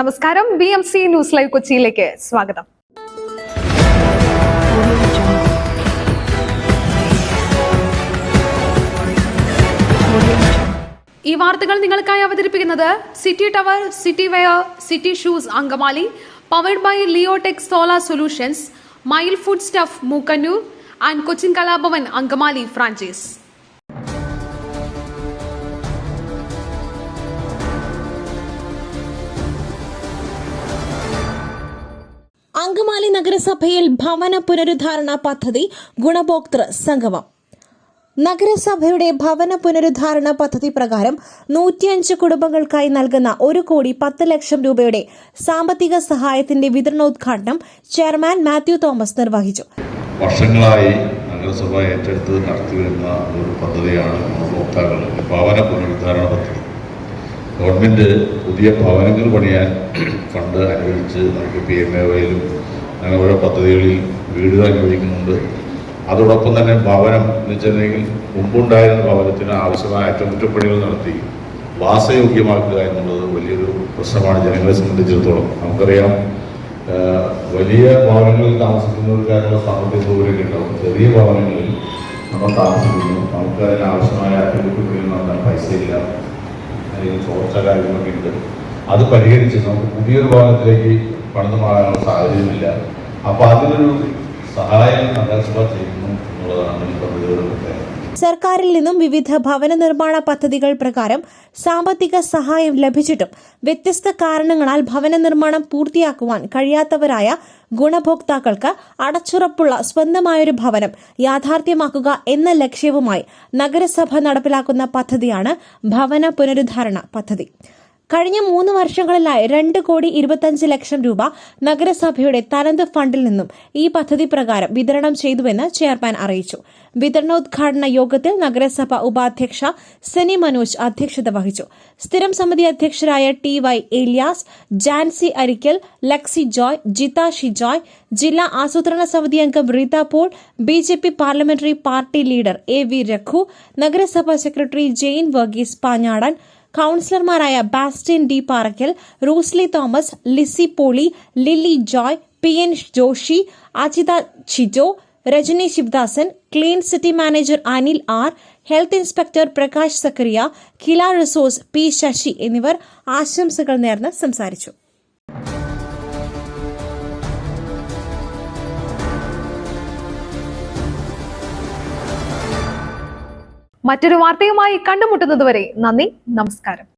നമസ്കാരം, BMC news live കൊച്ചിയിലേക്ക് സ്വാഗതം. ഈ വാർത്തകൾ നിങ്ങൾക്കായി അവതരിപ്പിക്കുന്നത് city tower, city wear, city shoes Angamaly, powered by Leotech solar solutions, mile food stuff Mookkannoor and Cochin Kalabhavan Angamaly franchise. Angamaly നഗരസഭയിൽ ഭവന പുനരുദ്ധാരണ പദ്ധതി ഗുണഭോക്തൃ സംഗമം. നഗരസഭയുടെ ഭവന പുനരുദ്ധാരണ പദ്ധതി പ്രകാരം 105 കുടുംബങ്ങൾക്കായി നൽകുന്ന 1,10,00,000 രൂപയുടെ സാമ്പത്തിക സഹായത്തിന്റെ വിതരണോദ്ഘാടനം ചെയർമാൻ മാത്യു തോമസ് നിർവഹിച്ചു. വർഷങ്ങളായി നഗരസഭ ഏറ്റെടുത്ത് നടത്തിവരുന്ന ഒരു പദ്ധതിയാണ് ഗുണഭോക്താക്കളുടെ ഭവന പുനരുദ്ധാരണ പദ്ധതി. ഗവൺമെൻറ് പുതിയ ഭവനങ്ങൾ പണിയാൻ ഫണ്ട് അനുവദിച്ച് നമുക്ക് PMAYയിലും അങ്ങനെ ഓരോ പദ്ധതികളിൽ വീടുകൾ അനുവദിക്കുന്നുണ്ട്. അതോടൊപ്പം തന്നെ ഭവനം എന്ന് വെച്ചിട്ടുണ്ടെങ്കിൽ മുമ്പുണ്ടായിരുന്ന ഭവനത്തിന് ആവശ്യമായ അറ്റകുറ്റപ്പണികൾ നടത്തി വാസയോഗ്യമാക്കുക എന്നുള്ളത് വലിയൊരു പ്രശ്നമാണ് ജനങ്ങളെ സംബന്ധിച്ചിടത്തോളം. നമുക്കറിയാം, വലിയ ഭവനങ്ങളിൽ താമസിക്കുന്നവർക്കാനുള്ള സാമ്പത്തിക സൗകര്യമൊക്കെ ഉണ്ടാവും. ചെറിയ ഭവനങ്ങളിൽ നമ്മൾ താമസിക്കുന്നു, നമുക്ക് അതിന് ആവശ്യമായ അറ്റകുറ്റപ്പണികൾ നടത്താൻ പൈസയില്ല, ചോർച്ച കാര്യങ്ങളൊക്കെ ഉണ്ട്. അത് പരിഹരിച്ച് നമുക്ക് പുതിയൊരു ഭവനത്തിലേക്ക് പണിത് മാറാനുള്ള സാഹചര്യമില്ല. അപ്പോൾ അതിനൊരു സഹായം നഗരസഭ ചെയ്യുന്നു എന്നുള്ളതാണ് ഈ പദ്ധതികളുടെ പ്രത്യേകത. സർക്കാരിൽ നിന്നും വിവിധ ഭവന നിർമ്മാണ പദ്ധതികൾ പ്രകാരം സാമ്പത്തിക സഹായം ലഭിച്ചിട്ടും വ്യത്യസ്ത കാരണങ്ങളാൽ ഭവന നിർമ്മാണം പൂർത്തിയാക്കുവാൻ കഴിയാത്തവരായ ഗുണഭോക്താക്കൾക്ക് അടച്ചുറപ്പുള്ള സ്വന്തമായൊരു ഭവനം യാഥാർത്ഥ്യമാക്കുക എന്ന ലക്ഷ്യവുമായി നഗരസഭ നടപ്പിലാക്കുന്ന പദ്ധതിയാണ് ഭവന പുനരുദ്ധാരണ പദ്ധതി. കഴിഞ്ഞ 3 വർഷങ്ങളിലായി 2,25,00,000 രൂപ നഗരസഭയുടെ തനത് ഫണ്ടിൽ നിന്നും ഈ പദ്ധതി പ്രകാരം വിതരണം ചെയ്തുവെന്ന് ചെയർമാൻ അറിയിച്ചു. വിതരണോദ്ഘാടന യോഗത്തിൽ നഗരസഭ ഉപാധ്യക്ഷ സെനി മനോജ് അധ്യക്ഷത വഹിച്ചു. സ്ഥിരം സമിതി അധ്യക്ഷരായ TY ഏലിയാസ്, ജാൻസി അരിക്കൽ, ലക്സി ജോയ്, ജിത ഷിജോയ്, ജില്ലാ ആസൂത്രണ സമിതി അംഗം Reetha Paul, BJP parliamentary party leader AV Raghu, നഗരസഭാ സെക്രട്ടറി ജെയിൻ വർഗീസ് പാഞ്ഞാടൻ, കൌൺസിലർമാരായ Bastin D Parackal, Rusly Thomas, Lizy Poly, Lilly Joy, PN Joshi, Ajitha Chijo, Rajani Sivadasan, clean city manager Anil R, health inspector Prakash Zacharia, KILA resource P Sasi എന്നിവർ ആശംസകൾ നേർന്ന് സംസാരിച്ചു. മറ്റൊരു വാർത്തയുമായി കണ്ടുമുട്ടുന്നതുവരെ നന്ദി, നമസ്കാരം.